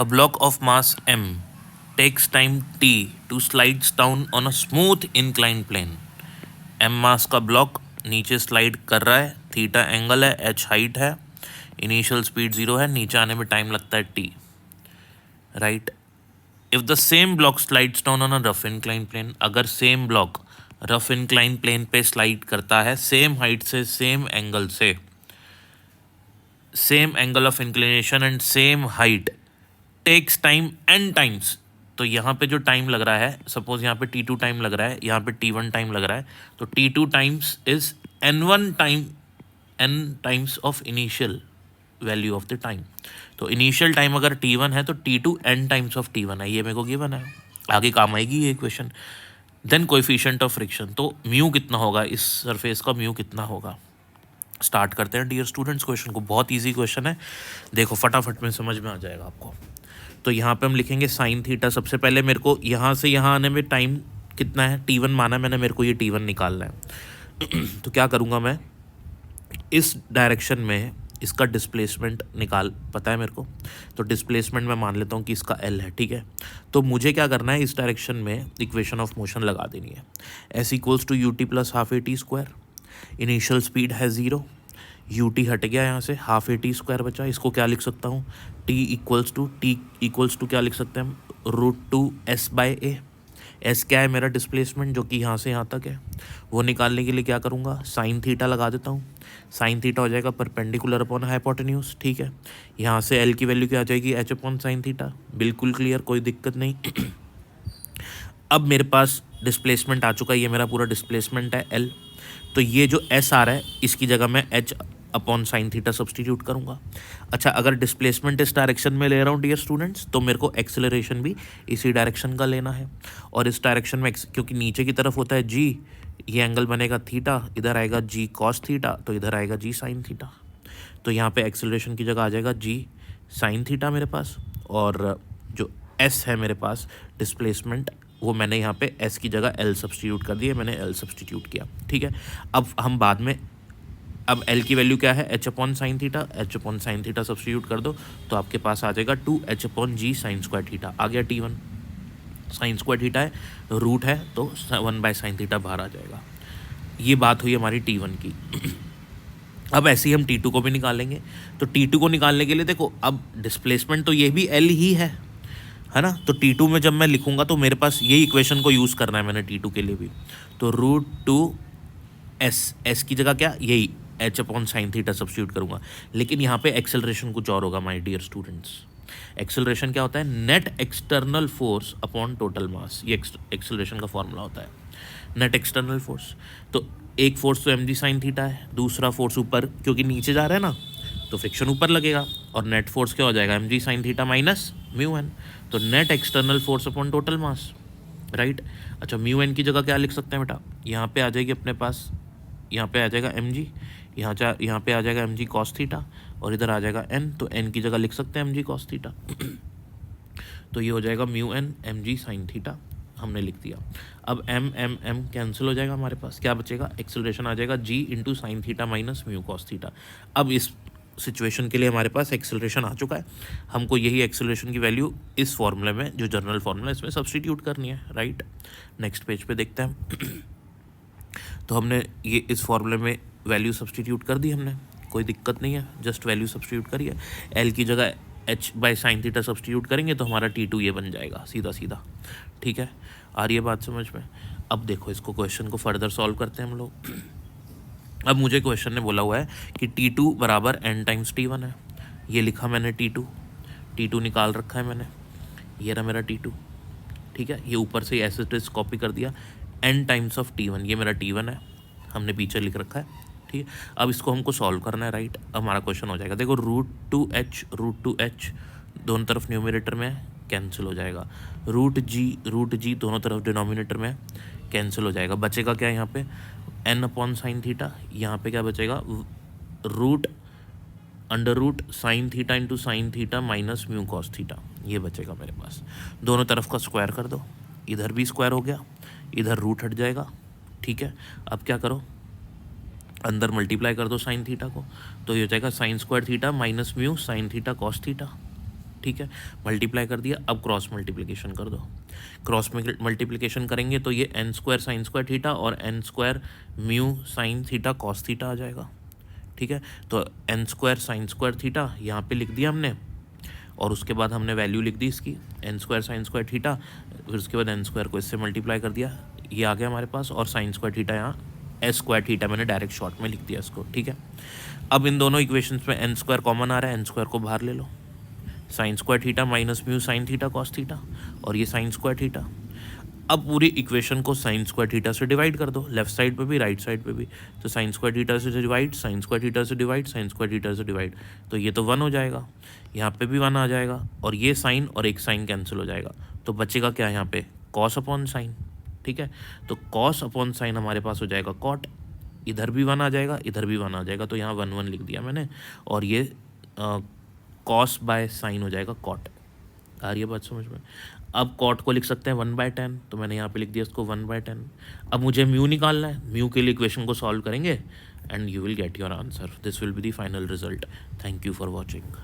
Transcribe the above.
A block of mass m takes time t to slides down on a smooth inclined plane. m मास का block नीचे slide कर रहा है, theta angle है, h height है, initial speed 0 है, नीचे आने में टाइम लगता है t, right. If the same block slides down on a rough incline plane, अगर same block rough incline plane पे स्लाइड करता है सेम हाइट से, सेम एंगल से, same angle of inclination and same height, takes time n times. तो यहाँ पे जो टाइम लग रहा है, सपोज यहाँ पे t2 टाइम लग रहा है, यहाँ पे t1 टाइम लग रहा है, तो t2 times is n1 time, n times of initial value of the time. तो इनिशियल टाइम अगर t1 है तो t2 n times of t1 है, ये मेरे को गिवन है, आगे काम आएगी ये equation. Then coefficient of friction, तो म्यू कितना होगा, इस सरफेस का म्यू कितना होगा. स्टार्ट करते हैं डियर स्टूडेंट्स क्वेश्चन को. बहुत इजी क्वेश्चन है, देखो फटाफट में समझ में आ जाएगा आपको. तो यहाँ पे हम लिखेंगे साइन थीटा. सबसे पहले मेरे को यहाँ से यहाँ आने में टाइम कितना है, t1 माना मैंने, मेरे को ये t1 निकालना है. तो क्या करूँगा मैं, इस डायरेक्शन में इसका डिस्प्लेसमेंट निकाल, पता है मेरे को, तो डिस्प्लेसमेंट मैं मान लेता हूँ कि इसका l है, ठीक है. तो मुझे क्या करना है, इस डायरेक्शन में इक्वेशन ऑफ मोशन लगा देनी है. s equals to u t plus half a t square. Initial speed है 0, यू टी हट गया यहाँ से, हाफ ए टी स्क्वायर बचा. इसको क्या लिख सकता हूँ, t इक्वल्स टू क्या लिख सकते हैं हम, √2s/a. s क्या है, मेरा डिस्प्लेसमेंट जो कि यहाँ से यहाँ तक है. वो निकालने के लिए क्या करूँगा, साइन थीटा लगा देता हूँ. साइन थीटा हो जाएगा परपेंडिकुलर अपॉन हाइपोटेन्यूज, ठीक है. यहाँ से l की वैल्यू क्या आ जाएगी, h अपॉन साइन थीटा. बिल्कुल क्लियर, कोई दिक्कत नहीं. अब मेरे पास डिस्प्लेसमेंट आ चुका है, ये मेरा पूरा डिस्प्लेसमेंट है l. तो ये जो s आ रहा है इसकी जगह मैं h upon sine theta substitute करूँगा. अच्छा, अगर डिस्प्लेसमेंट इस डायरेक्शन में ले रहा हूँ डियर स्टूडेंट्स, तो मेरे को एक्सेलरेशन भी इसी डायरेक्शन का लेना है. और इस डायरेक्शन में क्योंकि नीचे की तरफ होता है g, ये एंगल बनेगा थीटा, इधर आएगा g कॉस थीटा, तो इधर आएगा g साइन थीटा. तो यहाँ पे एक्सेलरेशन की जगह आ जाएगा g साइन थीटा मेरे पास. और जो s है मेरे पास डिस्प्लेसमेंट, वो मैंने यहाँ पे s की जगह l सब्सटीट्यूट कर दिया, मैंने l सब्सटीट्यूट किया, ठीक है. अब हम बाद में, अब l की वैल्यू क्या है, h upon sine theta, h upon sine theta substitute कर दो तो आपके पास आ जाएगा 2h upon g sine square theta. आ गया t1, साइन स्क्वायर थीटा है, रूट है, तो 1/साइन थीटा बाहर आ जाएगा. ये बात हुई हमारी t1 की. अब ऐसे ही हम t2 को भी निकालेंगे. तो t2 को निकालने के लिए देखो, अब डिस्प्लेसमेंट तो ये भी l ही है ना. तो t2 में जब मैं लिखूंगा तो मेरे पास यही इक्वेशन को यूज़ करना है मैंने t2 के लिए भी. तो √2s की जगह क्या, यही h upon sine theta substitute करूंगा. लेकिन यहाँ पे एक्सेलरेशन कुछ और होगा माय डियर स्टूडेंट्स. एक्सेलरेशन क्या होता है, net external force upon total मास. ये एक्सेलरेशन का फॉर्मूला होता है, नेट एक्सटर्नल फोर्स. तो एक फोर्स तो mg साइन थीटा है, दूसरा फोर्स ऊपर, क्योंकि नीचे जा रहा है ना तो फ्रिक्शन ऊपर लगेगा, और नेट फोर्स क्या हो जाएगा, mg sine theta minus mu N. तो net external force upon total mass, right. अच्छा, म्यू एन की जगह क्या लिख सकते हैं बेटा, यहाँ पे आ जाएगी अपने पास, यहाँ पे आ जाएगा mg, यहाँ पे आ जाएगा mg कॉस थीटा, और इधर आ जाएगा n. तो n की जगह लिख सकते हैं mg कॉस थीटा. तो ये हो जाएगा mu N mg sine theta, हमने लिख दिया. अब m कैंसिल हो जाएगा, हमारे पास क्या बचेगा, एक्सेलरेशन आ जाएगा g into sine theta minus mu cos theta. अब इस सिचुएशन के लिए हमारे पास एक्सेलरेशन आ चुका है, हमको यही एक्सेलरेशन की वैल्यू इस फॉर्मूले में, जो जनरल फॉर्मूला, इसमें सब्स्टिट्यूट करनी है, राइट. नेक्स्ट पेज पे देखते हैं. तो हमने ये इस फॉर्मूले में वैल्यू सब्स्टिट्यूट कर दी हमने, कोई दिक्कत नहीं है, जस्ट वैल्यू सब्स्टिट्यूट करिए. l की जगह h/साइन थीटा सब्स्टिट्यूट करेंगे तो हमारा t2 ये बन जाएगा सीधा सीधा, ठीक है. आ रही है बात समझ में. अब देखो, इसको क्वेश्चन को फर्दर सॉल्व करते हैं हम लोग. अब मुझे क्वेश्चन ने बोला हुआ है कि t2 बराबर n टाइम्स t1 है. ये लिखा मैंने t2 निकाल रखा है मैंने, ये रहा मेरा t2, ठीक है. ये ऊपर से एज इट इज कॉपी कर दिया, n टाइम्स ऑफ t1, ये मेरा t1 है, हमने पीछे लिख रखा है, ठीक है. अब इसको हमको सॉल्व करना है, राइट. अब हमारा क्वेश्चन हो जाएगा, देखो √2h दोनों तरफ न्यूमरेटर में कैंसिल हो जाएगा, √g दोनों तरफ डिनोमिनेटर में कैंसिल हो जाएगा. बचेगा क्या यहाँ पे, n अपॉन साइन थीटा. यहाँ पे क्या बचेगा, √under root sine theta into sine theta minus mu cos theta, ये बचेगा मेरे पास. दोनों तरफ का स्क्वायर कर दो, इधर भी स्क्वायर हो गया, इधर रूट हट जाएगा, ठीक है. अब क्या करो, अंदर मल्टीप्लाई कर दो साइन थीटा को, तो ये हो जाएगा sign square theta minus mu sine theta cos theta, ठीक है, मल्टीप्लाई कर दिया। अब क्रॉस मल्टीप्लिकेशन कर दो। क्रॉस मल्टीप्लिकेशन करेंगे तो ये N square sine square theta और N square mu sine theta cos theta आ जाएगा। ठीक है, तो N square sine square theta यहाँ पे लिख दिया हमने, और उसके बाद हमने वैल्यू लिख दी इसकी N square sine square theta, फिर उसके बाद एन स्क्वायर को इससे मल्टीप्लाई कर दिया, ये आ गया हमारे पास, और साइन स्क्वायर थीटा यहाँ एस स्क्वायर थीटा मैंने डायरेक्ट शॉर्ट में लिख दिया इसको। ठीक है, अब इन दोनों इक्वेशंस में एन स्क्वायर कॉमन आ रहा है, एन स्क्वायर को बाहर ले लो, sine square theta minus mu sine theta cos theta, और ये साइन स्क्वायर थीटा। अब पूरी इक्वेशन को साइन स्क्वायर थीटा से डिवाइड कर दो, लेफ्ट साइड पे भी राइट साइड पे भी। तो साइन स्क्वायर थीटा से डिवाइड, साइन स्क्वायर थीटा से डिवाइड, साइन स्क्वायर थीटा से डिवाइड, तो ये तो 1 हो जाएगा, यहाँ पे भी 1 आ जाएगा, और ये साइन और एक साइन कैंसिल हो जाएगा, तो बचेगा क्या यहाँ पे, कॉस अपॉन साइन। ठीक है, तो कॉस अपॉन साइन हमारे पास हो जाएगा कॉट, इधर भी 1 आ जाएगा, इधर भी 1 आ जाएगा, तो यहाँ 1 1 लिख दिया मैंने, और ये कॉस बाय साइन हो जाएगा कॉट। आ रही है बात समझ में? अब कॉट को लिख सकते हैं 1/10, तो मैंने यहाँ पे लिख दिया इसको 1/10। अब मुझे म्यू निकालना है, म्यू के लिए इक्वेशन को सॉल्व करेंगे and you will get your answer. This will be the final result. Thank you for watching.